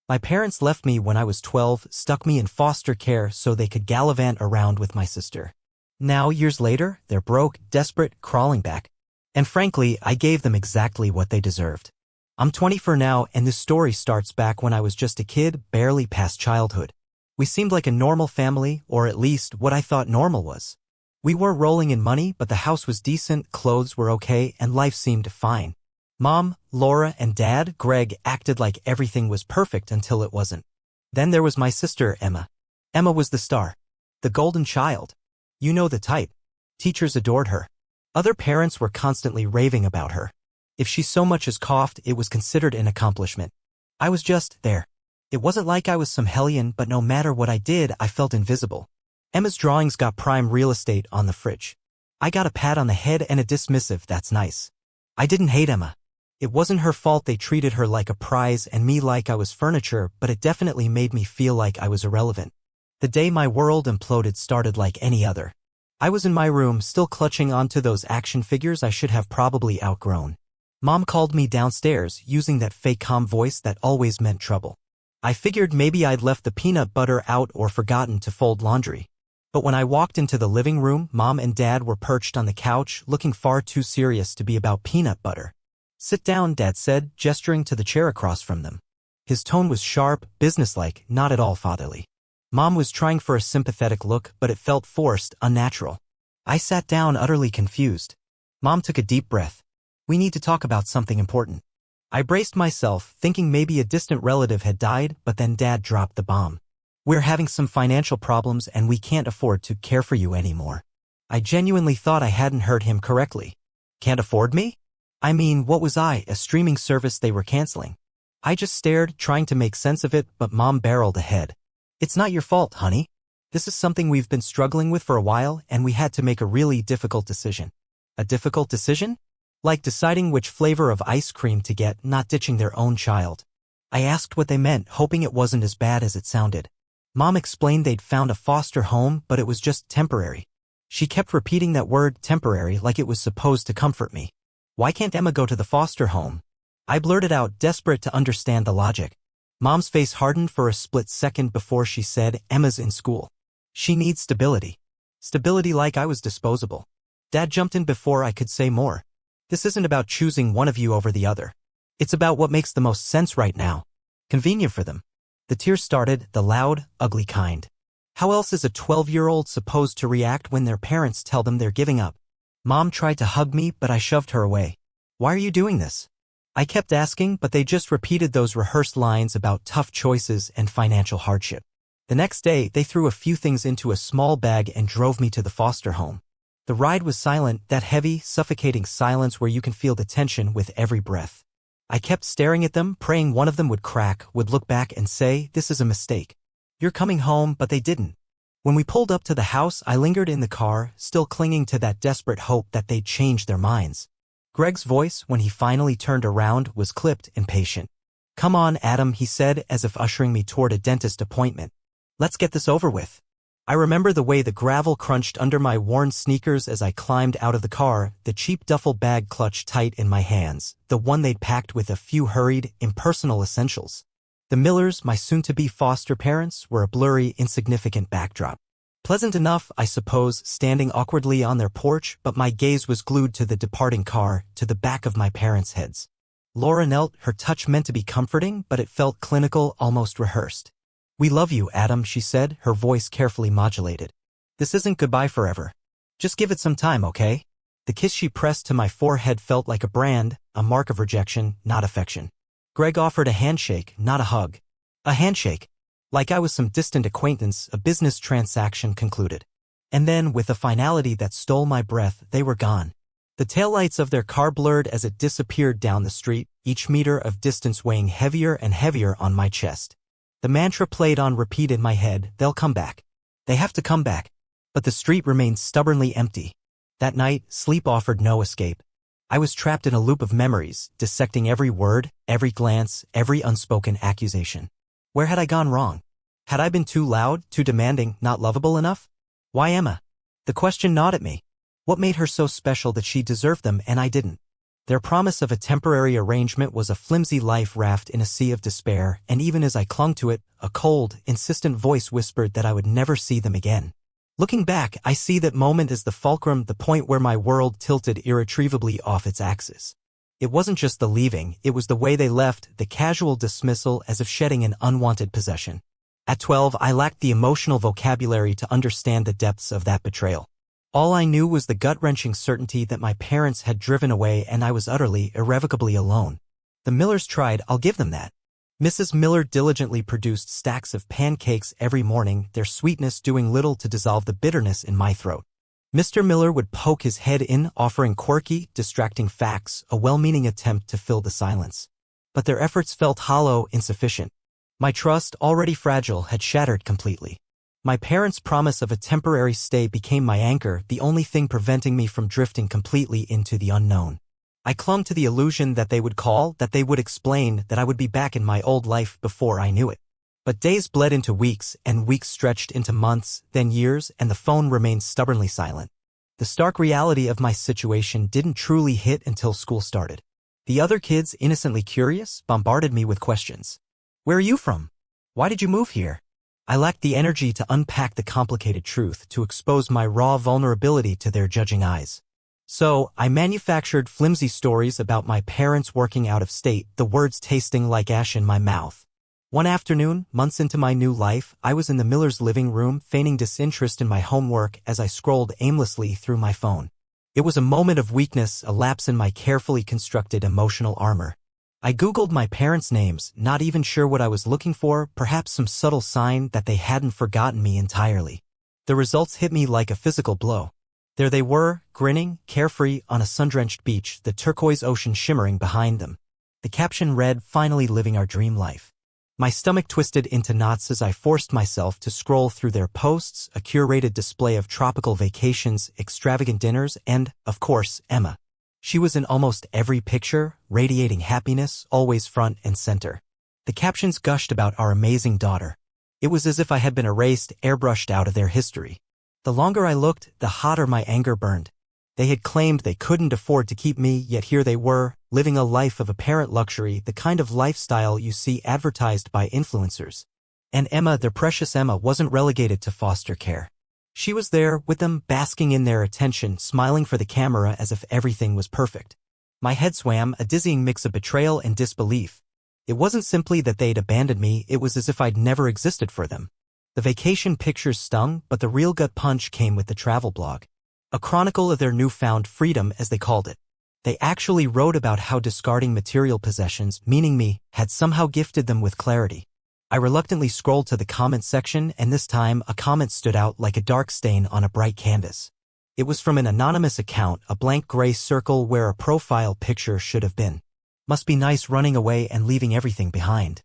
My parents left me when I was 12, stuck me in foster care so they could gallivant around with my sister. Now, years later, they're broke, desperate, crawling back. And frankly, I gave them exactly what they deserved. I'm 24 now, and this story starts back when I was just a kid, barely past childhood. We seemed like a normal family, or at least what I thought normal was. We weren't rolling in money, but the house was decent, clothes were okay, and life seemed fine. Mom, Laura, and Dad, Greg, acted like everything was perfect until it wasn't. Then there was my sister, Emma. Emma was the star. The golden child. You know the type. Teachers adored her. Other parents were constantly raving about her. If she so much as coughed, it was considered an accomplishment. I was just there. It wasn't like I was some hellion, but no matter what I did, I felt invisible. Emma's drawings got prime real estate on the fridge. I got a pat on the head and a dismissive "that's nice." I didn't hate Emma. It wasn't her fault they treated her like a prize and me like I was furniture, but it definitely made me feel like I was irrelevant. The day my world imploded started like any other. I was in my room, still clutching onto those action figures I should have probably outgrown. Mom called me downstairs, using that fake calm voice that always meant trouble. I figured maybe I'd left the peanut butter out or forgotten to fold laundry. But when I walked into the living room, Mom and Dad were perched on the couch, looking far too serious to be about peanut butter. "Sit down," Dad said, gesturing to the chair across from them. His tone was sharp, businesslike, not at all fatherly. Mom was trying for a sympathetic look, but it felt forced, unnatural. I sat down, utterly confused. Mom took a deep breath. "We need to talk about something important." I braced myself, thinking maybe a distant relative had died, but then Dad dropped the bomb. "We're having some financial problems and we can't afford to care for you anymore." I genuinely thought I hadn't heard him correctly. Can't afford me? I mean, what was I, a streaming service they were canceling? I just stared, trying to make sense of it, but Mom barreled ahead. "It's not your fault, honey. This is something we've been struggling with for a while, and we had to make a really difficult decision." A difficult decision? Like deciding which flavor of ice cream to get, not ditching their own child. I asked what they meant, hoping it wasn't as bad as it sounded. Mom explained they'd found a foster home, but it was just temporary. She kept repeating that word, temporary, like it was supposed to comfort me. "Why can't Emma go to the foster home?" I blurted out, desperate to understand the logic. Mom's face hardened for a split second before she said, "Emma's in school. She needs stability." Stability, like I was disposable. Dad jumped in before I could say more. "This isn't about choosing one of you over the other. It's about what makes the most sense right now. Convenient for them." The tears started, the loud, ugly kind. How else is a 12-year-old supposed to react when their parents tell them they're giving up? Mom tried to hug me, but I shoved her away. "Why are you doing this?" I kept asking, but they just repeated those rehearsed lines about tough choices and financial hardship. The next day, they threw a few things into a small bag and drove me to the foster home. The ride was silent, that heavy, suffocating silence where you can feel the tension with every breath. I kept staring at them, praying one of them would crack, would look back and say, "This is a mistake. You're coming home," but they didn't. When we pulled up to the house, I lingered in the car, still clinging to that desperate hope that they'd change their minds. Greg's voice, when he finally turned around, was clipped and patient. "Come on, Adam," he said, as if ushering me toward a dentist appointment. "Let's get this over with." I remember the way the gravel crunched under my worn sneakers as I climbed out of the car, the cheap duffel bag clutched tight in my hands, the one they'd packed with a few hurried, impersonal essentials. The Millers, my soon-to-be foster parents, were a blurry, insignificant backdrop. Pleasant enough, I suppose, standing awkwardly on their porch, but my gaze was glued to the departing car, to the back of my parents' heads. Laura knelt, her touch meant to be comforting, but it felt clinical, almost rehearsed. "We love you, Adam," she said, her voice carefully modulated. "This isn't goodbye forever. Just give it some time, okay?" The kiss she pressed to my forehead felt like a brand, a mark of rejection, not affection. Greg offered a handshake, not a hug. A handshake. Like I was some distant acquaintance, a business transaction concluded. And then, with a finality that stole my breath, they were gone. The taillights of their car blurred as it disappeared down the street, each meter of distance weighing heavier and heavier on my chest. The mantra played on repeat in my head, "They'll come back. They have to come back." But the street remained stubbornly empty. That night, sleep offered no escape. I was trapped in a loop of memories, dissecting every word, every glance, every unspoken accusation. Where had I gone wrong? Had I been too loud, too demanding, not lovable enough? Why Emma? The question gnawed at me. What made her so special that she deserved them and I didn't? Their promise of a temporary arrangement was a flimsy life raft in a sea of despair, and even as I clung to it, a cold, insistent voice whispered that I would never see them again. Looking back, I see that moment as the fulcrum, the point where my world tilted irretrievably off its axis. It wasn't just the leaving, it was the way they left, the casual dismissal as if shedding an unwanted possession. At 12, I lacked the emotional vocabulary to understand the depths of that betrayal. All I knew was the gut-wrenching certainty that my parents had driven away and I was utterly, irrevocably alone. The Millers tried, I'll give them that. Mrs. Miller diligently produced stacks of pancakes every morning, their sweetness doing little to dissolve the bitterness in my throat. Mr. Miller would poke his head in, offering quirky, distracting facts, a well-meaning attempt to fill the silence. But their efforts felt hollow, insufficient. My trust, already fragile, had shattered completely. My parents' promise of a temporary stay became my anchor, the only thing preventing me from drifting completely into the unknown. I clung to the illusion that they would call, that they would explain, that I would be back in my old life before I knew it. But days bled into weeks, and weeks stretched into months, then years, and the phone remained stubbornly silent. The stark reality of my situation didn't truly hit until school started. The other kids, innocently curious, bombarded me with questions. Where are you from? Why did you move here? I lacked the energy to unpack the complicated truth, to expose my raw vulnerability to their judging eyes. So, I manufactured flimsy stories about my parents working out of state, the words tasting like ash in my mouth. One afternoon, months into my new life, I was in the Millers' living room, feigning disinterest in my homework as I scrolled aimlessly through my phone. It was a moment of weakness, a lapse in my carefully constructed emotional armor. I Googled my parents' names, not even sure what I was looking for, perhaps some subtle sign that they hadn't forgotten me entirely. The results hit me like a physical blow. There they were, grinning, carefree, on a sun-drenched beach, the turquoise ocean shimmering behind them. The caption read, "Finally living our dream life." My stomach twisted into knots as I forced myself to scroll through their posts, a curated display of tropical vacations, extravagant dinners, and, of course, Emma. She was in almost every picture, radiating happiness, always front and center. The captions gushed about our amazing daughter. It was as if I had been erased, airbrushed out of their history. The longer I looked, the hotter my anger burned. They had claimed they couldn't afford to keep me, yet here they were, living a life of apparent luxury, the kind of lifestyle you see advertised by influencers. And Emma, their precious Emma, wasn't relegated to foster care. She was there, with them, basking in their attention, smiling for the camera as if everything was perfect. My head swam, a dizzying mix of betrayal and disbelief. It wasn't simply that they'd abandoned me, it was as if I'd never existed for them. The vacation pictures stung, but the real gut punch came with the travel blog. A chronicle of their newfound freedom, as they called it. They actually wrote about how discarding material possessions, meaning me, had somehow gifted them with clarity. I reluctantly scrolled to the comments section, and this time a comment stood out like a dark stain on a bright canvas. It was from an anonymous account, a blank gray circle where a profile picture should have been. Must be nice running away and leaving everything behind.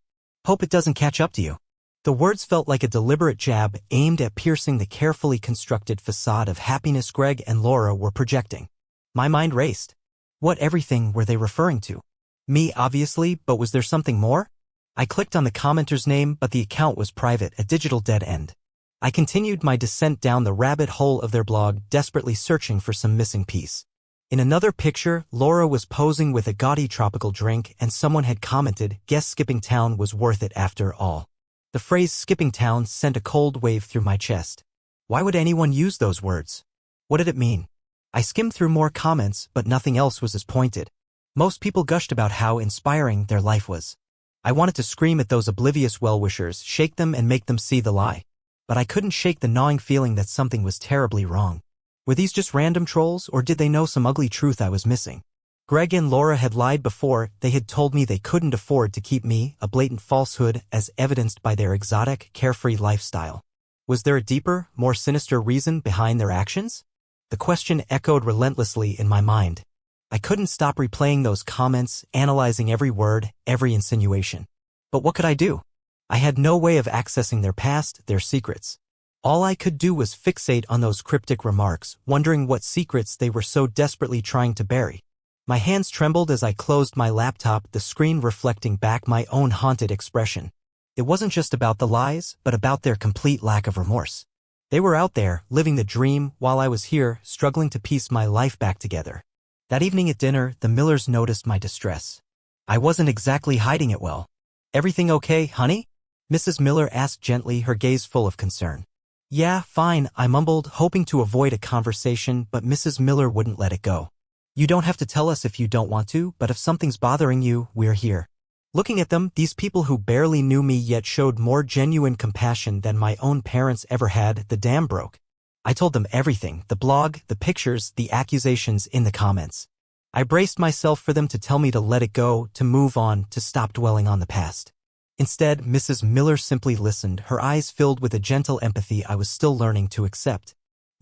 Hope it doesn't catch up to you. The words felt like a deliberate jab aimed at piercing the carefully constructed facade of happiness Greg and Laura were projecting. My mind raced. What everything were they referring to? Me, obviously, but was there something more? I clicked on the commenter's name, but the account was private, a digital dead end. I continued my descent down the rabbit hole of their blog, desperately searching for some missing piece. In another picture, Laura was posing with a gaudy tropical drink, and someone had commented, "Guess skipping town was worth it after all." The phrase skipping town sent a cold wave through my chest. Why would anyone use those words? What did it mean? I skimmed through more comments, but nothing else was as pointed. Most people gushed about how inspiring their life was. I wanted to scream at those oblivious well-wishers, shake them and make them see the lie. But I couldn't shake the gnawing feeling that something was terribly wrong. Were these just random trolls, or did they know some ugly truth I was missing? Greg and Laura had lied before. They had told me they couldn't afford to keep me, a blatant falsehood as evidenced by their exotic, carefree lifestyle. Was there a deeper, more sinister reason behind their actions? The question echoed relentlessly in my mind. I couldn't stop replaying those comments, analyzing every word, every insinuation. But what could I do? I had no way of accessing their past, their secrets. All I could do was fixate on those cryptic remarks, wondering what secrets they were so desperately trying to bury. My hands trembled as I closed my laptop, the screen reflecting back my own haunted expression. It wasn't just about the lies, but about their complete lack of remorse. They were out there, living the dream, while I was here, struggling to piece my life back together. That evening at dinner, the Millers noticed my distress. I wasn't exactly hiding it well. "Everything okay, honey?" Mrs. Miller asked gently, her gaze full of concern. "Yeah, fine," I mumbled, hoping to avoid a conversation, but Mrs. Miller wouldn't let it go. "You don't have to tell us if you don't want to, but if something's bothering you, we're here." Looking at them, these people who barely knew me yet showed more genuine compassion than my own parents ever had, the dam broke. I told them everything, the blog, the pictures, the accusations in the comments. I braced myself for them to tell me to let it go, to move on, to stop dwelling on the past. Instead, Mrs. Miller simply listened, her eyes filled with a gentle empathy I was still learning to accept.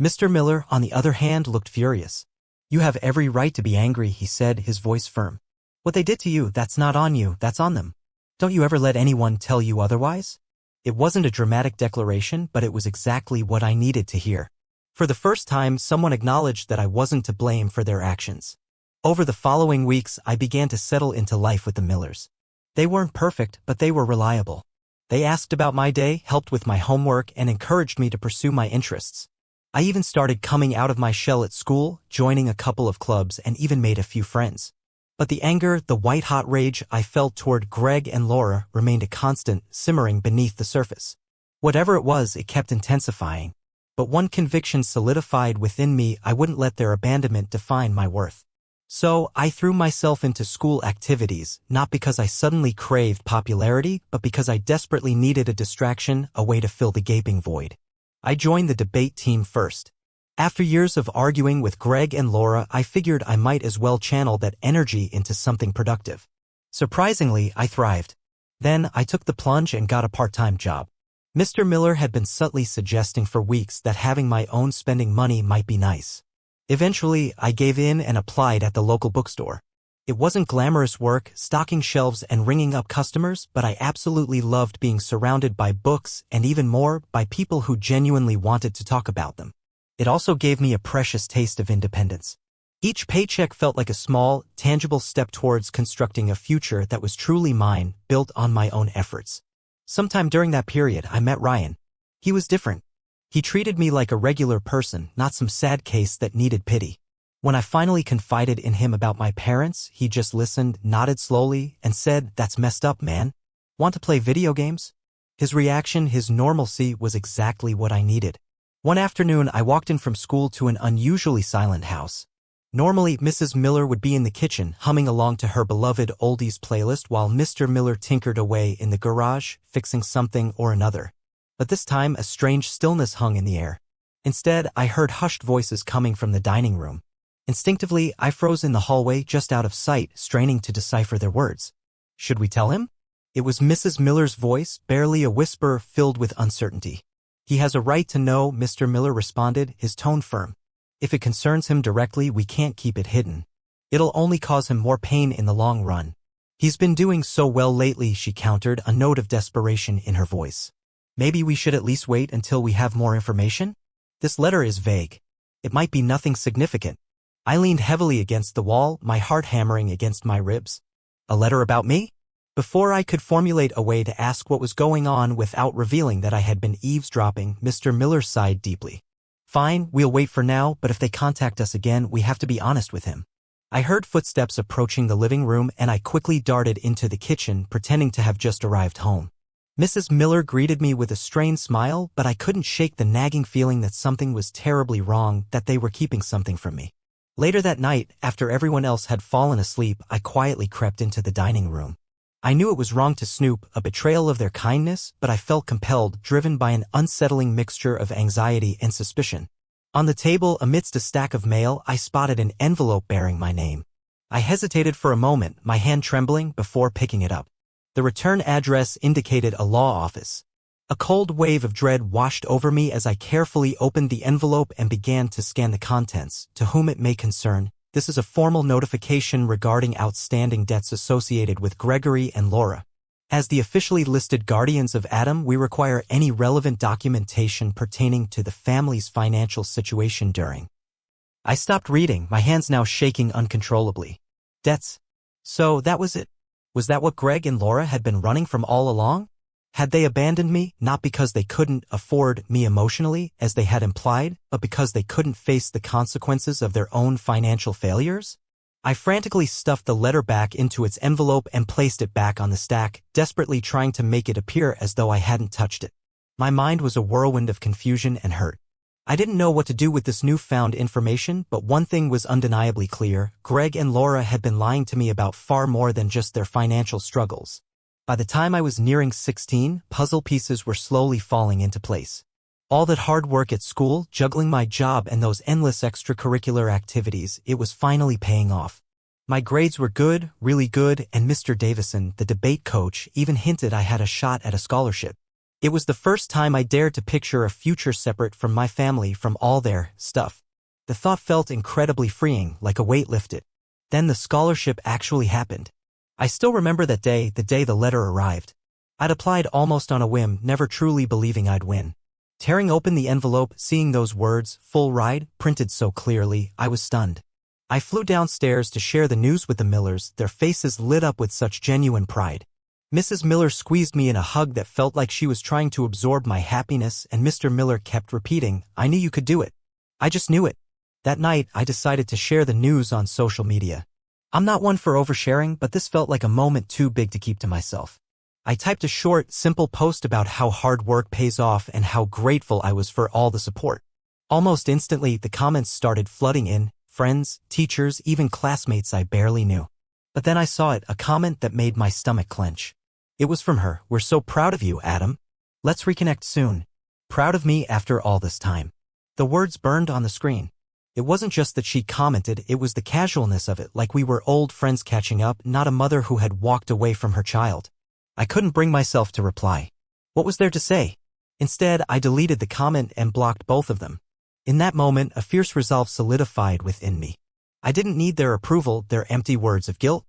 Mr. Miller, on the other hand, looked furious. "You have every right to be angry," he said, his voice firm. "What they did to you, that's not on you, that's on them. Don't you ever let anyone tell you otherwise?" It wasn't a dramatic declaration, but it was exactly what I needed to hear. For the first time, someone acknowledged that I wasn't to blame for their actions. Over the following weeks, I began to settle into life with the Millers. They weren't perfect, but they were reliable. They asked about my day, helped with my homework, and encouraged me to pursue my interests. I even started coming out of my shell at school, joining a couple of clubs, and even made a few friends. But the anger, the white-hot rage I felt toward Greg and Laura remained a constant, simmering beneath the surface. Whatever it was, it kept intensifying. But one conviction solidified within me: I wouldn't let their abandonment define my worth. So, I threw myself into school activities, not because I suddenly craved popularity, but because I desperately needed a distraction, a way to fill the gaping void. I joined the debate team first. After years of arguing with Greg and Laura, I figured I might as well channel that energy into something productive. Surprisingly, I thrived. Then, I took the plunge and got a part-time job. Mr. Miller had been subtly suggesting for weeks that having my own spending money might be nice. Eventually, I gave in and applied at the local bookstore. It wasn't glamorous work, stocking shelves and ringing up customers, but I absolutely loved being surrounded by books and even more, by people who genuinely wanted to talk about them. It also gave me a precious taste of independence. Each paycheck felt like a small, tangible step towards constructing a future that was truly mine, built on my own efforts. Sometime during that period, I met Ryan. He was different. He treated me like a regular person, not some sad case that needed pity. When I finally confided in him about my parents, he just listened, nodded slowly, and said, "That's messed up, man. Want to play video games?" His reaction, his normalcy, was exactly what I needed. One afternoon, I walked in from school to an unusually silent house. Normally, Mrs. Miller would be in the kitchen, humming along to her beloved oldies playlist while Mr. Miller tinkered away in the garage, fixing something or another. But this time, a strange stillness hung in the air. Instead, I heard hushed voices coming from the dining room. Instinctively, I froze in the hallway just out of sight, straining to decipher their words. "Should we tell him?" It was Mrs. Miller's voice, barely a whisper, filled with uncertainty. "He has a right to know," Mr. Miller responded, his tone firm. "If it concerns him directly, we can't keep it hidden. It'll only cause him more pain in the long run." "He's been doing so well lately," she countered, a note of desperation in her voice. "Maybe we should at least wait until we have more information? This letter is vague. It might be nothing significant." I leaned heavily against the wall, my heart hammering against my ribs. A letter about me? Before I could formulate a way to ask what was going on without revealing that I had been eavesdropping, Mr. Miller sighed deeply. "Fine, we'll wait for now, but if they contact us again, we have to be honest with him." I heard footsteps approaching the living room, and I quickly darted into the kitchen, pretending to have just arrived home. Mrs. Miller greeted me with a strained smile, but I couldn't shake the nagging feeling that something was terribly wrong, that they were keeping something from me. Later that night, after everyone else had fallen asleep, I quietly crept into the dining room. I knew it was wrong to snoop, a betrayal of their kindness, but I felt compelled, driven by an unsettling mixture of anxiety and suspicion. On the table, amidst a stack of mail, I spotted an envelope bearing my name. I hesitated for a moment, my hand trembling, before picking it up. The return address indicated a law office. A cold wave of dread washed over me as I carefully opened the envelope and began to scan the contents. "To whom it may concern, this is a formal notification regarding outstanding debts associated with Gregory and Laura. As the officially listed guardians of Adam, we require any relevant documentation pertaining to the family's financial situation during." I stopped reading, my hands now shaking uncontrollably. Debts? So that was it. Was that what Greg and Laura had been running from all along? Had they abandoned me, not because they couldn't afford me emotionally, as they had implied, but because they couldn't face the consequences of their own financial failures? I frantically stuffed the letter back into its envelope and placed it back on the stack, desperately trying to make it appear as though I hadn't touched it. My mind was a whirlwind of confusion and hurt. I didn't know what to do with this newfound information, but one thing was undeniably clear: Greg and Laura had been lying to me about far more than just their financial struggles. By the time I was nearing 16, puzzle pieces were slowly falling into place. All that hard work at school, juggling my job and those endless extracurricular activities, it was finally paying off. My grades were good, really good, and Mr. Davison, the debate coach, even hinted I had a shot at a scholarship. It was the first time I dared to picture a future separate from my family, from all their stuff. The thought felt incredibly freeing, like a weight lifted. Then the scholarship actually happened. I still remember that day, the day the letter arrived. I'd applied almost on a whim, never truly believing I'd win. Tearing open the envelope, seeing those words, "full ride," printed so clearly, I was stunned. I flew downstairs to share the news with the Millers, their faces lit up with such genuine pride. Mrs. Miller squeezed me in a hug that felt like she was trying to absorb my happiness, and Mr. Miller kept repeating, "I knew you could do it. I just knew it." That night, I decided to share the news on social media. I'm not one for oversharing, but this felt like a moment too big to keep to myself. I typed a short, simple post about how hard work pays off and how grateful I was for all the support. Almost instantly, the comments started flooding in: friends, teachers, even classmates I barely knew. But then I saw it, a comment that made my stomach clench. It was from her: "We're so proud of you, Adam. Let's reconnect soon. Proud of me after all this time." The words burned on the screen. It wasn't just that she commented, it was the casualness of it, like we were old friends catching up, not a mother who had walked away from her child. I couldn't bring myself to reply. What was there to say? Instead, I deleted the comment and blocked both of them. In that moment, a fierce resolve solidified within me. I didn't need their approval, their empty words of guilt.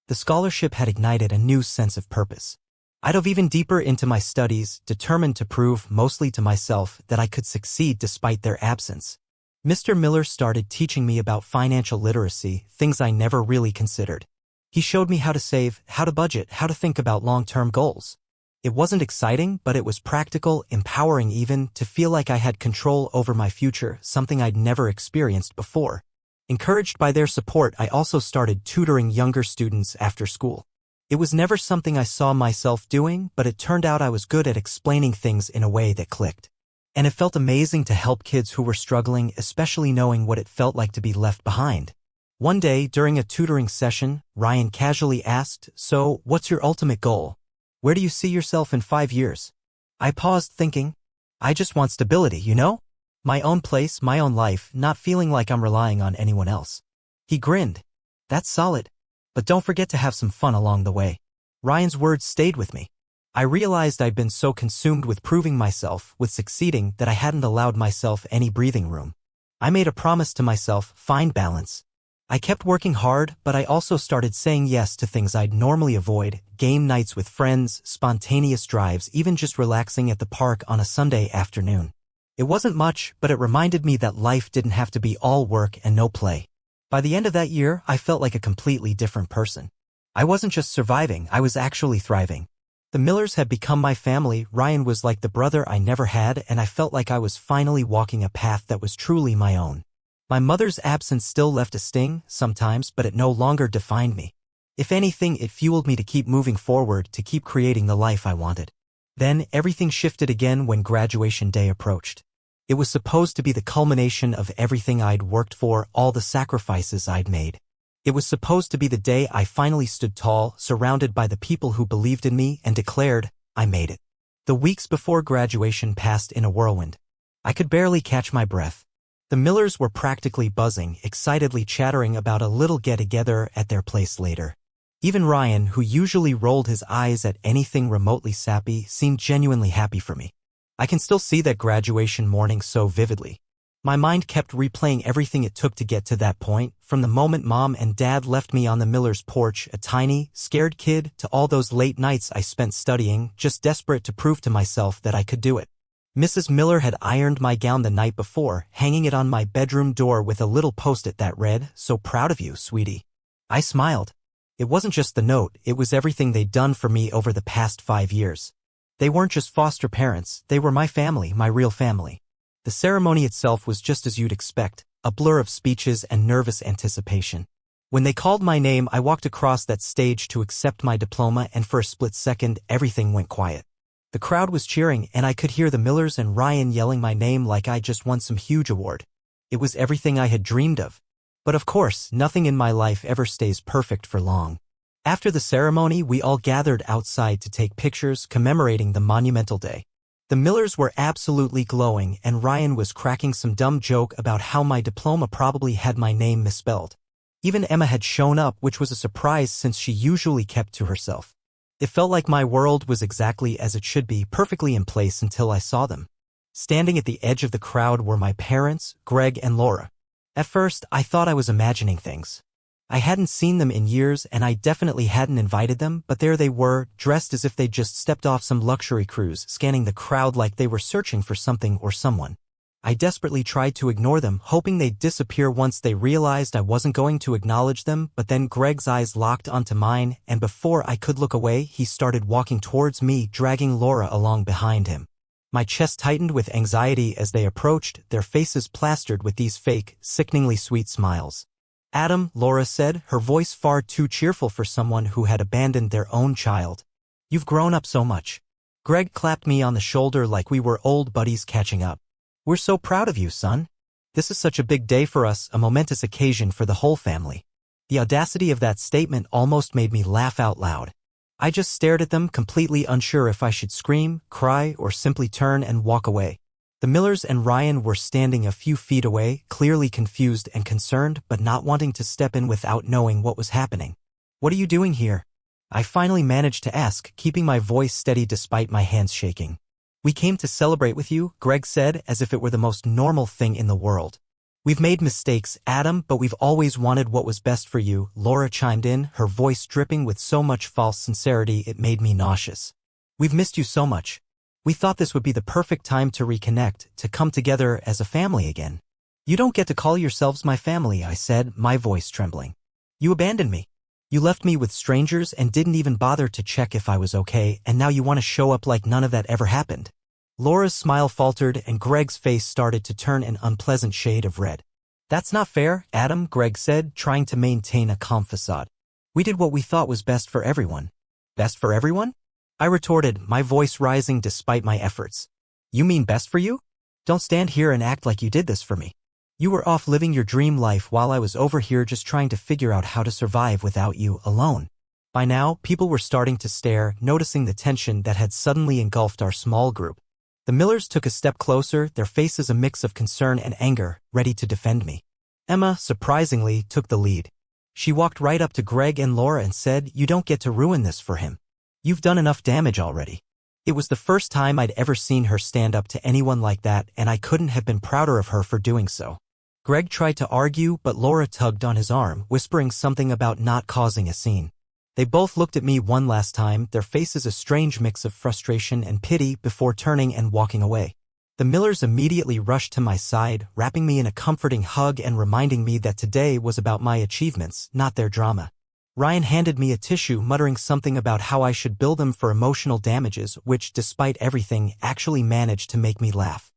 The scholarship had ignited a new sense of purpose. I dove even deeper into my studies, determined to prove, mostly to myself, that I could succeed despite their absence. Mr. Miller started teaching me about financial literacy, things I never really considered. He showed me how to save, how to budget, how to think about long-term goals. It wasn't exciting, but it was practical, empowering even, to feel like I had control over my future, something I'd never experienced before. Encouraged by their support, I also started tutoring younger students after school. It was never something I saw myself doing, but it turned out I was good at explaining things in a way that clicked. And it felt amazing to help kids who were struggling, especially knowing what it felt like to be left behind. One day, during a tutoring session, Ryan casually asked, "So, what's your ultimate goal? Where do you see yourself in 5 years?" I paused, thinking, I just want stability, you know? My own place, my own life, not feeling like I'm relying on anyone else. He grinned. "That's solid. But don't forget to have some fun along the way." Ryan's words stayed with me. I realized I'd been so consumed with proving myself, with succeeding, that I hadn't allowed myself any breathing room. I made a promise to myself: find balance. I kept working hard, but I also started saying yes to things I'd normally avoid: game nights with friends, spontaneous drives, even just relaxing at the park on a Sunday afternoon. It wasn't much, but it reminded me that life didn't have to be all work and no play. By the end of that year, I felt like a completely different person. I wasn't just surviving, I was actually thriving. The Millers had become my family. Ryan was like the brother I never had, and I felt like I was finally walking a path that was truly my own. My mother's absence still left a sting, sometimes, but it no longer defined me. If anything, it fueled me to keep moving forward, to keep creating the life I wanted. Then, everything shifted again when graduation day approached. It was supposed to be the culmination of everything I'd worked for, all the sacrifices I'd made. It was supposed to be the day I finally stood tall, surrounded by the people who believed in me, and declared, I made it. The weeks before graduation passed in a whirlwind. I could barely catch my breath. The Millers were practically buzzing, excitedly chattering about a little get-together at their place later. Even Ryan, who usually rolled his eyes at anything remotely sappy, seemed genuinely happy for me. I can still see that graduation morning so vividly. My mind kept replaying everything it took to get to that point, from the moment Mom and Dad left me on the Millers' porch, a tiny, scared kid, to all those late nights I spent studying, just desperate to prove to myself that I could do it. Mrs. Miller had ironed my gown the night before, hanging it on my bedroom door with a little post-it that read, "So proud of you, sweetie." I smiled. It wasn't just the note, it was everything they'd done for me over the past 5 years. They weren't just foster parents, they were my family, my real family. The ceremony itself was just as you'd expect, a blur of speeches and nervous anticipation. When they called my name, I walked across that stage to accept my diploma, and for a split second, everything went quiet. The crowd was cheering, and I could hear the Millers and Ryan yelling my name like I just won some huge award. It was everything I had dreamed of. But of course, nothing in my life ever stays perfect for long. After the ceremony, we all gathered outside to take pictures commemorating the monumental day. The Millers were absolutely glowing, and Ryan was cracking some dumb joke about how my diploma probably had my name misspelled. Even Emma had shown up, which was a surprise since she usually kept to herself. It felt like my world was exactly as it should be, perfectly in place until I saw them. Standing at the edge of the crowd were my parents, Greg and Laura. At first, I thought I was imagining things. I hadn't seen them in years, and I definitely hadn't invited them, but there they were, dressed as if they'd just stepped off some luxury cruise, scanning the crowd like they were searching for something or someone. I desperately tried to ignore them, hoping they'd disappear once they realized I wasn't going to acknowledge them, but then Greg's eyes locked onto mine, and before I could look away, he started walking towards me, dragging Laura along behind him. My chest tightened with anxiety as they approached, their faces plastered with these fake, sickeningly sweet smiles. "Adam," Laura said, her voice far too cheerful for someone who had abandoned their own child. "You've grown up so much." Greg clapped me on the shoulder like we were old buddies catching up. "We're so proud of you, son. This is such a big day for us, a momentous occasion for the whole family." The audacity of that statement almost made me laugh out loud. I just stared at them, completely unsure if I should scream, cry, or simply turn and walk away. The Millers and Ryan were standing a few feet away, clearly confused and concerned, but not wanting to step in without knowing what was happening. "What are you doing here?" I finally managed to ask, keeping my voice steady despite my hands shaking. "We came to celebrate with you," Greg said, as if it were the most normal thing in the world. "We've made mistakes, Adam, but we've always wanted what was best for you," Laura chimed in, her voice dripping with so much false sincerity it made me nauseous. "We've missed you so much. We thought this would be the perfect time to reconnect, to come together as a family again." "You don't get to call yourselves my family," I said, my voice trembling. "You abandoned me. You left me with strangers and didn't even bother to check if I was okay, and now you want to show up like none of that ever happened." Laura's smile faltered, and Greg's face started to turn an unpleasant shade of red. "That's not fair, Adam," Greg said, trying to maintain a calm facade. "We did what we thought was best for everyone." "Best for everyone?" I retorted, my voice rising despite my efforts. "You mean best for you? Don't stand here and act like you did this for me. You were off living your dream life while I was over here just trying to figure out how to survive without you, alone." By now, people were starting to stare, noticing the tension that had suddenly engulfed our small group. The Millers took a step closer, their faces a mix of concern and anger, ready to defend me. Emma, surprisingly, took the lead. She walked right up to Greg and Laura and said, "You don't get to ruin this for him. You've done enough damage already." It was the first time I'd ever seen her stand up to anyone like that, and I couldn't have been prouder of her for doing so. Greg tried to argue, but Laura tugged on his arm, whispering something about not causing a scene. They both looked at me one last time, their faces a strange mix of frustration and pity, before turning and walking away. The Millers immediately rushed to my side, wrapping me in a comforting hug and reminding me that today was about my achievements, not their drama. Ryan handed me a tissue, muttering something about how I should bill them for emotional damages, which, despite everything, actually managed to make me laugh.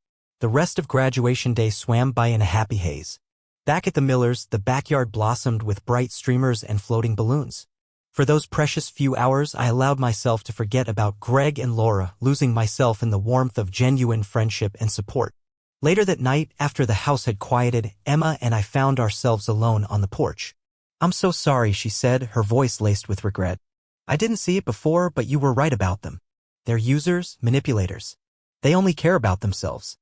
The rest of graduation day swam by in a happy haze. Back at the Millers, the backyard blossomed with bright streamers and floating balloons. For those precious few hours, I allowed myself to forget about Greg and Laura, losing myself in the warmth of genuine friendship and support. Later that night, after the house had quieted, Emma and I found ourselves alone on the porch. "I'm so sorry," she said, her voice laced with regret. "I didn't see it before, but you were right about them. They're users, manipulators. They only care about themselves."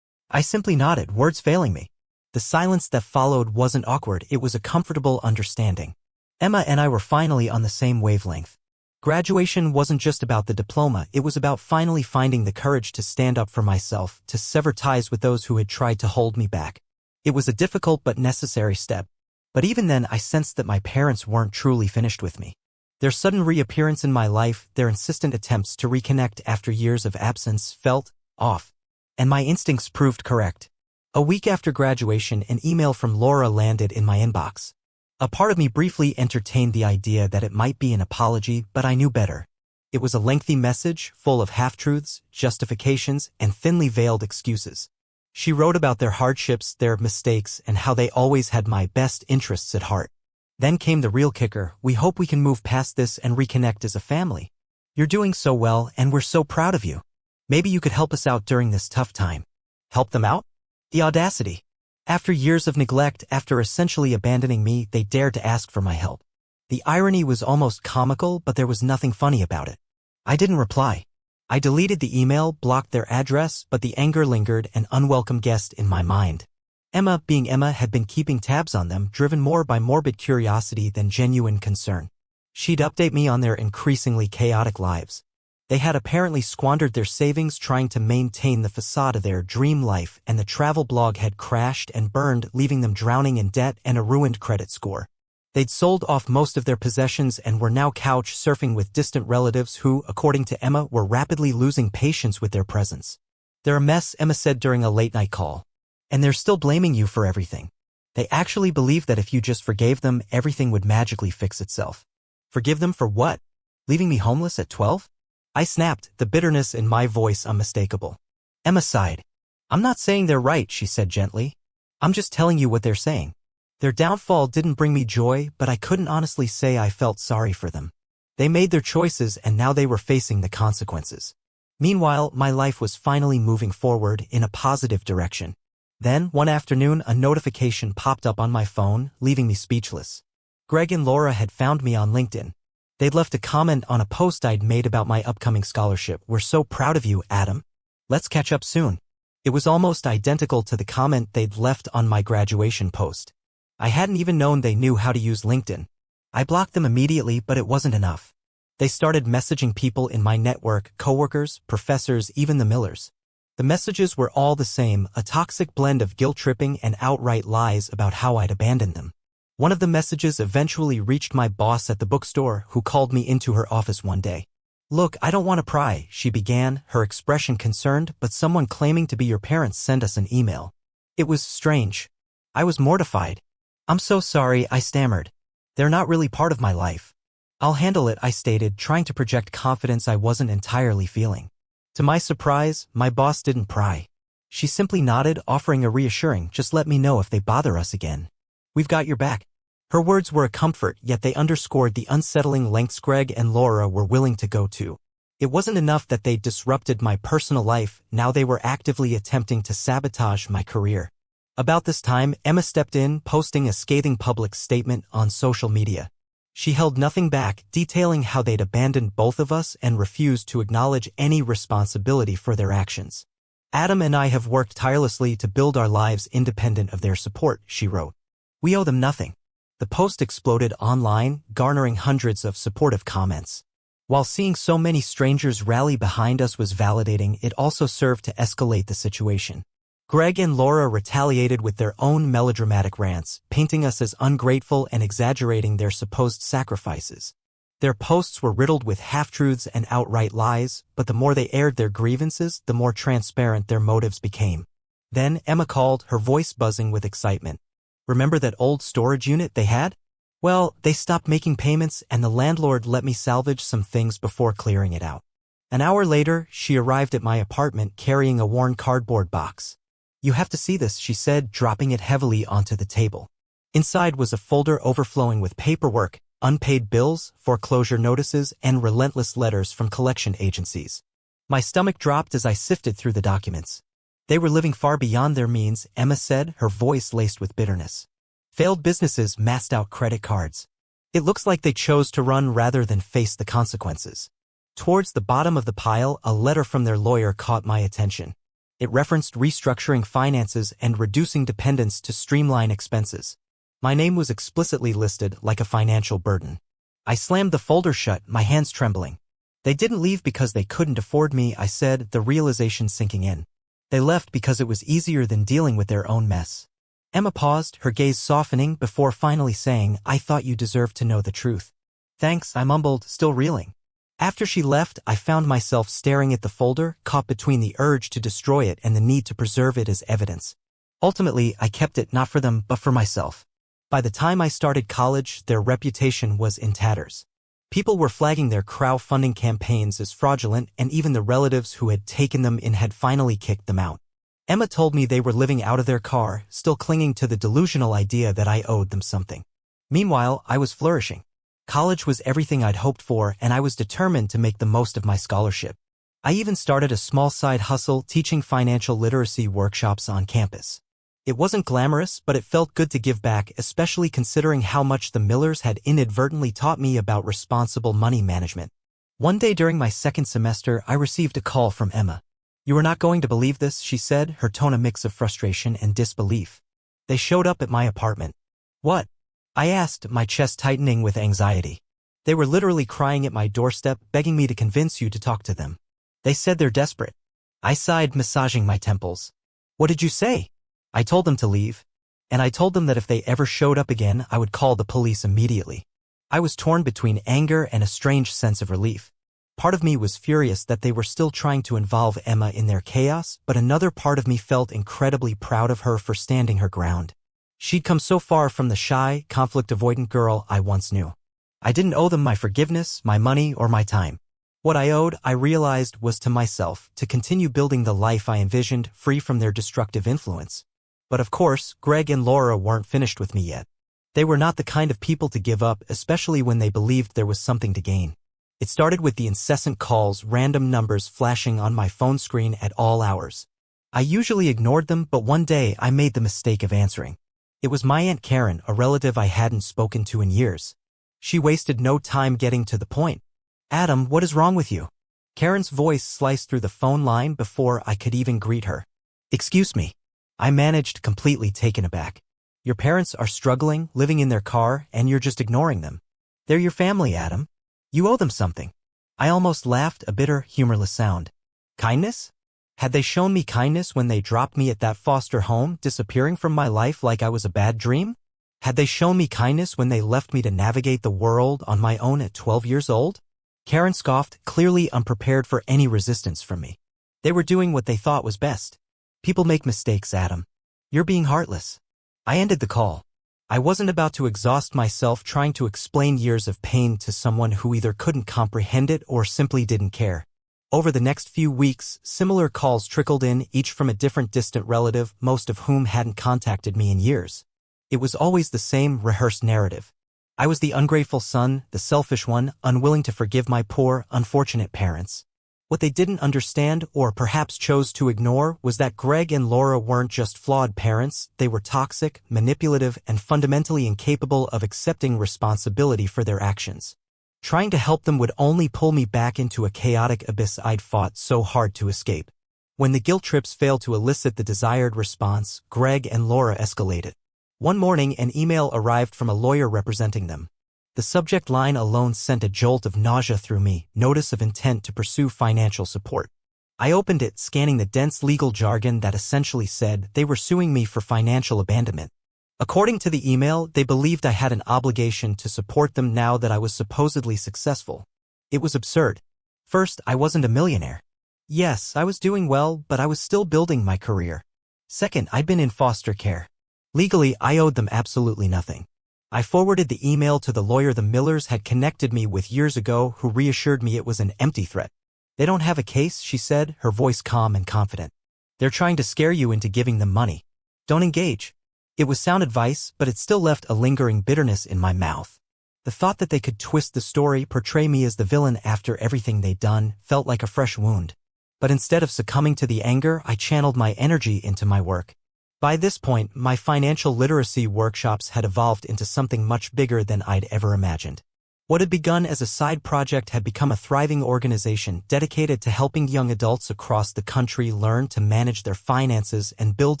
I simply nodded, words failing me. The silence that followed wasn't awkward, it was a comfortable understanding. Emma and I were finally on the same wavelength. Graduation wasn't just about the diploma, it was about finally finding the courage to stand up for myself, to sever ties with those who had tried to hold me back. It was a difficult but necessary step. But even then, I sensed that my parents weren't truly finished with me. Their sudden reappearance in my life, their insistent attempts to reconnect after years of absence, felt off. And my instincts proved correct. A week after graduation, an email from Laura landed in my inbox. A part of me briefly entertained the idea that it might be an apology, but I knew better. It was a lengthy message, full of half-truths, justifications, and thinly veiled excuses. She wrote about their hardships, their mistakes, and how they always had my best interests at heart. Then came the real kicker: we hope we can move past this and reconnect as a family. You're doing so well and we're so proud of you. Maybe you could help us out during this tough time. Help them out? The audacity. After years of neglect, after essentially abandoning me, they dared to ask for my help. The irony was almost comical, but there was nothing funny about it. I didn't reply. I deleted the email, blocked their address, but the anger lingered, an unwelcome guest in my mind. Emma, being Emma, had been keeping tabs on them, driven more by morbid curiosity than genuine concern. She'd update me on their increasingly chaotic lives. They had apparently squandered their savings trying to maintain the facade of their dream life, and the travel blog had crashed and burned, leaving them drowning in debt and a ruined credit score. They'd sold off most of their possessions and were now couch surfing with distant relatives who, according to Emma, were rapidly losing patience with their presence. "They're a mess," Emma said during a late-night call. "And they're still blaming you for everything. They actually believe that if you just forgave them, everything would magically fix itself." "Forgive them for what? Leaving me homeless at 12? I snapped, the bitterness in my voice unmistakable. Emma sighed. "I'm not saying they're right," she said gently. "I'm just telling you what they're saying. Their downfall didn't bring me joy, but I couldn't honestly say I felt sorry for them. They made their choices and now they were facing the consequences. Meanwhile, my life was finally moving forward in a positive direction. Then, one afternoon, a notification popped up on my phone, leaving me speechless. Greg and Laura had found me on LinkedIn. They'd left a comment on a post I'd made about my upcoming scholarship. "We're so proud of you, Adam. Let's catch up soon." It was almost identical to the comment they'd left on my graduation post. I hadn't even known they knew how to use LinkedIn. I blocked them immediately, but it wasn't enough. They started messaging people in my network, coworkers, professors, even the Millers. The messages were all the same, a toxic blend of guilt-tripping and outright lies about how I'd abandoned them. One of the messages eventually reached my boss at the bookstore, who called me into her office one day. "Look, I don't want to pry," she began, her expression concerned, "but someone claiming to be your parents sent us an email." It was strange. I was mortified. "I'm so sorry," I stammered. "They're not really part of my life." "I'll handle it," I stated, trying to project confidence I wasn't entirely feeling. To my surprise, my boss didn't pry. She simply nodded, offering a reassuring, "Just let me know if they bother us again. We've got your back." Her words were a comfort, yet they underscored the unsettling lengths Greg and Laura were willing to go to. It wasn't enough that they disrupted my personal life, now they were actively attempting to sabotage my career. About this time, Emma stepped in, posting a scathing public statement on social media. She held nothing back, detailing how they'd abandoned both of us and refused to acknowledge any responsibility for their actions. "Adam and I have worked tirelessly to build our lives independent of their support," she wrote. "We owe them nothing." The post exploded online, garnering hundreds of supportive comments. While seeing so many strangers rally behind us was validating, it also served to escalate the situation. Greg and Laura retaliated with their own melodramatic rants, painting us as ungrateful and exaggerating their supposed sacrifices. Their posts were riddled with half-truths and outright lies, but the more they aired their grievances, the more transparent their motives became. Then Emma called, her voice buzzing with excitement. "Remember that old storage unit they had? Well, they stopped making payments and the landlord let me salvage some things before clearing it out." An hour later, she arrived at my apartment carrying a worn cardboard box. "You have to see this," she said, dropping it heavily onto the table. Inside was a folder overflowing with paperwork, unpaid bills, foreclosure notices, and relentless letters from collection agencies. My stomach dropped as I sifted through the documents. They were living far beyond their means, Emma said, her voice laced with bitterness. Failed businesses, maxed out credit cards. It looks like they chose to run rather than face the consequences. Towards the bottom of the pile, a letter from their lawyer caught my attention. It referenced restructuring finances and reducing dependence to streamline expenses. My name was explicitly listed like a financial burden. I slammed the folder shut, my hands trembling. "They didn't leave because they couldn't afford me," I said, the realization sinking in. "They left because it was easier than dealing with their own mess." Emma paused, her gaze softening, before finally saying, "I thought you deserved to know the truth." "Thanks," I mumbled, still reeling. After she left, I found myself staring at the folder, caught between the urge to destroy it and the need to preserve it as evidence. Ultimately, I kept it not for them, but for myself. By the time I started college, their reputation was in tatters. People were flagging their crowdfunding campaigns as fraudulent, and even the relatives who had taken them in had finally kicked them out. Emma told me they were living out of their car, still clinging to the delusional idea that I owed them something. Meanwhile, I was flourishing. College was everything I'd hoped for, and I was determined to make the most of my scholarship. I even started a small side hustle teaching financial literacy workshops on campus. It wasn't glamorous, but it felt good to give back, especially considering how much the Millers had inadvertently taught me about responsible money management. One day during my second semester, I received a call from Emma. "You are not going to believe this," she said, her tone a mix of frustration and disbelief. "They showed up at my apartment." "What?" I asked, my chest tightening with anxiety. "They were literally crying at my doorstep, begging me to convince you to talk to them. They said they're desperate." I sighed, massaging my temples. "What did you say?" "I told them to leave. And I told them that if they ever showed up again, I would call the police immediately." I was torn between anger and a strange sense of relief. Part of me was furious that they were still trying to involve Emma in their chaos, but another part of me felt incredibly proud of her for standing her ground. She'd come so far from the shy, conflict-avoidant girl I once knew. I didn't owe them my forgiveness, my money, or my time. What I owed, I realized, was to myself, to continue building the life I envisioned, free from their destructive influence. But of course, Greg and Laura weren't finished with me yet. They were not the kind of people to give up, especially when they believed there was something to gain. It started with the incessant calls, random numbers flashing on my phone screen at all hours. I usually ignored them, but one day I made the mistake of answering. It was my Aunt Karen, a relative I hadn't spoken to in years. She wasted no time getting to the point. "Adam, what is wrong with you?" Karen's voice sliced through the phone line before I could even greet her. "Excuse me." I managed, completely taken aback. "Your parents are struggling, living in their car, and you're just ignoring them. They're your family, Adam. You owe them something." I almost laughed, a bitter, humorless sound. Kindness? Had they shown me kindness when they dropped me at that foster home, disappearing from my life like I was a bad dream? Had they shown me kindness when they left me to navigate the world on my own at 12 years old? Karen scoffed, clearly unprepared for any resistance from me. They were doing what they thought was best. "People make mistakes, Adam. You're being heartless." I ended the call. I wasn't about to exhaust myself trying to explain years of pain to someone who either couldn't comprehend it or simply didn't care. Over the next few weeks, similar calls trickled in, each from a different distant relative, most of whom hadn't contacted me in years. It was always the same rehearsed narrative. I was the ungrateful son, the selfish one, unwilling to forgive my poor, unfortunate parents. What they didn't understand, or perhaps chose to ignore, was that Greg and Laura weren't just flawed parents, they were toxic, manipulative, and fundamentally incapable of accepting responsibility for their actions. Trying to help them would only pull me back into a chaotic abyss I'd fought so hard to escape. When the guilt trips failed to elicit the desired response, Greg and Laura escalated. One morning, an email arrived from a lawyer representing them. The subject line alone sent a jolt of nausea through me, notice of intent to pursue financial support. I opened it, scanning the dense legal jargon that essentially said they were suing me for financial abandonment. According to the email, they believed I had an obligation to support them now that I was supposedly successful. It was absurd. First, I wasn't a millionaire. Yes, I was doing well, but I was still building my career. Second, I'd been in foster care. Legally, I owed them absolutely nothing. I forwarded the email to the lawyer the Millers had connected me with years ago, who reassured me it was an empty threat. "They don't have a case," she said, her voice calm and confident. "They're trying to scare you into giving them money. Don't engage." It was sound advice, but it still left a lingering bitterness in my mouth. The thought that they could twist the story, portray me as the villain after everything they'd done, felt like a fresh wound. But instead of succumbing to the anger, I channeled my energy into my work. By this point, my financial literacy workshops had evolved into something much bigger than I'd ever imagined. What had begun as a side project had become a thriving organization dedicated to helping young adults across the country learn to manage their finances and build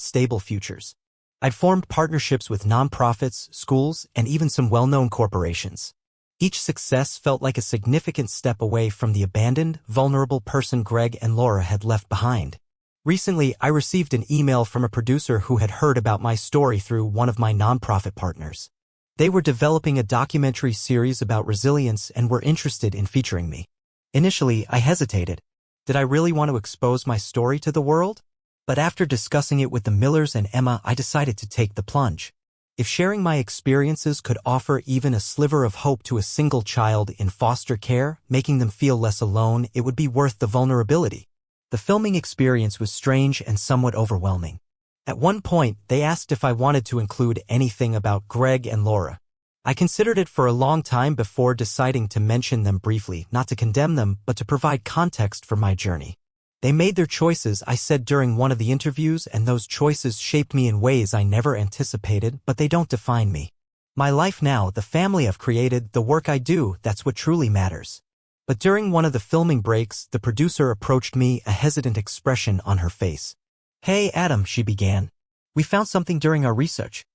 stable futures. I'd formed partnerships with nonprofits, schools, and even some well-known corporations. Each success felt like a significant step away from the abandoned, vulnerable person Greg and Laura had left behind. Recently, I received an email from a producer who had heard about my story through one of my nonprofit partners. They were developing a documentary series about resilience and were interested in featuring me. Initially, I hesitated. Did I really want to expose my story to the world? But after discussing it with the Millers and Emma, I decided to take the plunge. If sharing my experiences could offer even a sliver of hope to a single child in foster care, making them feel less alone, it would be worth the vulnerability. The filming experience was strange and somewhat overwhelming. At one point, they asked if I wanted to include anything about Greg and Laura. I considered it for a long time before deciding to mention them briefly, not to condemn them, but to provide context for my journey. They made their choices, I said during one of the interviews, and those choices shaped me in ways I never anticipated, but they don't define me. My life now, the family I've created, the work I do, that's what truly matters. But during one of the filming breaks, the producer approached me, a hesitant expression on her face. "Hey, Adam," she began. "We found something during our research."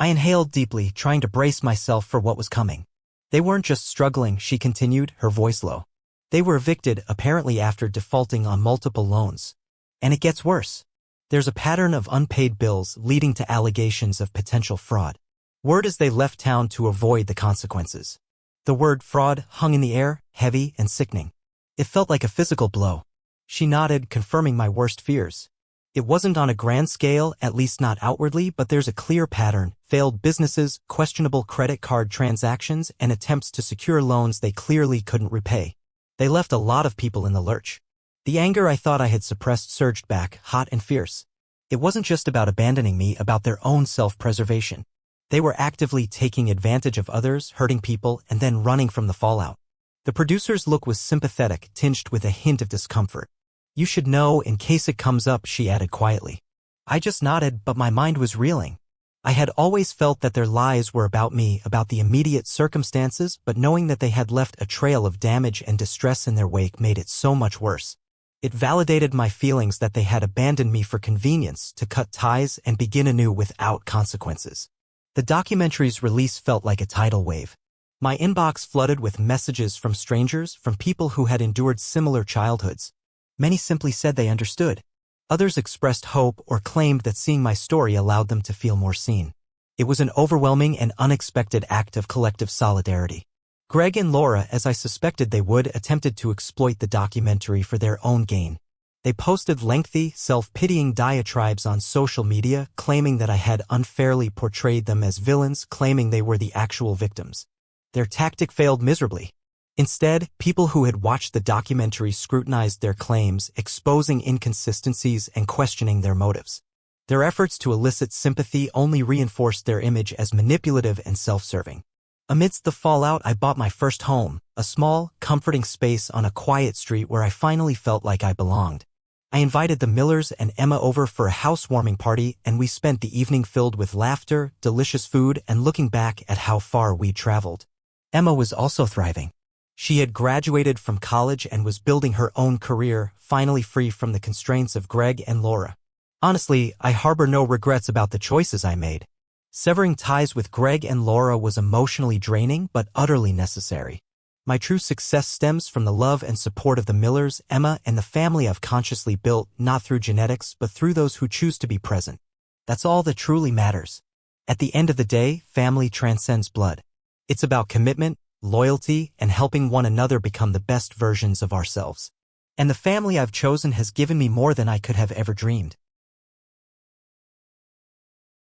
I inhaled deeply, trying to brace myself for what was coming. "They weren't just struggling," she continued, her voice low. "They were evicted, apparently after defaulting on multiple loans. And it gets worse. There's a pattern of unpaid bills leading to allegations of potential fraud. Word is they left town to avoid the consequences." The word fraud hung in the air, heavy and sickening. It felt like a physical blow. She nodded, confirming my worst fears. "It wasn't on a grand scale, at least not outwardly, but there's a clear pattern: failed businesses, questionable credit card transactions, and attempts to secure loans they clearly couldn't repay. They left a lot of people in the lurch." The anger I thought I had suppressed surged back, hot and fierce. It wasn't just about abandoning me, about their own self-preservation. They were actively taking advantage of others, hurting people, and then running from the fallout. The producer's look was sympathetic, tinged with a hint of discomfort. "You should know in case it comes up," she added quietly. I just nodded, but my mind was reeling. I had always felt that their lies were about me, about the immediate circumstances, but knowing that they had left a trail of damage and distress in their wake made it so much worse. It validated my feelings that they had abandoned me for convenience, to cut ties and begin anew without consequences. The documentary's release felt like a tidal wave. My inbox flooded with messages from strangers, from people who had endured similar childhoods. Many simply said they understood. Others expressed hope or claimed that seeing my story allowed them to feel more seen. It was an overwhelming and unexpected act of collective solidarity. Greg and Laura, as I suspected they would, attempted to exploit the documentary for their own gain. They posted lengthy, self-pitying diatribes on social media, claiming that I had unfairly portrayed them as villains, claiming they were the actual victims. Their tactic failed miserably. Instead, people who had watched the documentary scrutinized their claims, exposing inconsistencies and questioning their motives. Their efforts to elicit sympathy only reinforced their image as manipulative and self-serving. Amidst the fallout, I bought my first home, a small, comforting space on a quiet street where I finally felt like I belonged. I invited the Millers and Emma over for a housewarming party, and we spent the evening filled with laughter, delicious food, and looking back at how far we'd traveled. Emma was also thriving. She had graduated from college and was building her own career, finally free from the constraints of Greg and Laura. Honestly, I harbor no regrets about the choices I made. Severing ties with Greg and Laura was emotionally draining, but utterly necessary. My true success stems from the love and support of the Millers, Emma, and the family I've consciously built, not through genetics, but through those who choose to be present. That's all that truly matters. At the end of the day, family transcends blood. It's about commitment, loyalty, and helping one another become the best versions of ourselves. And the family I've chosen has given me more than I could have ever dreamed.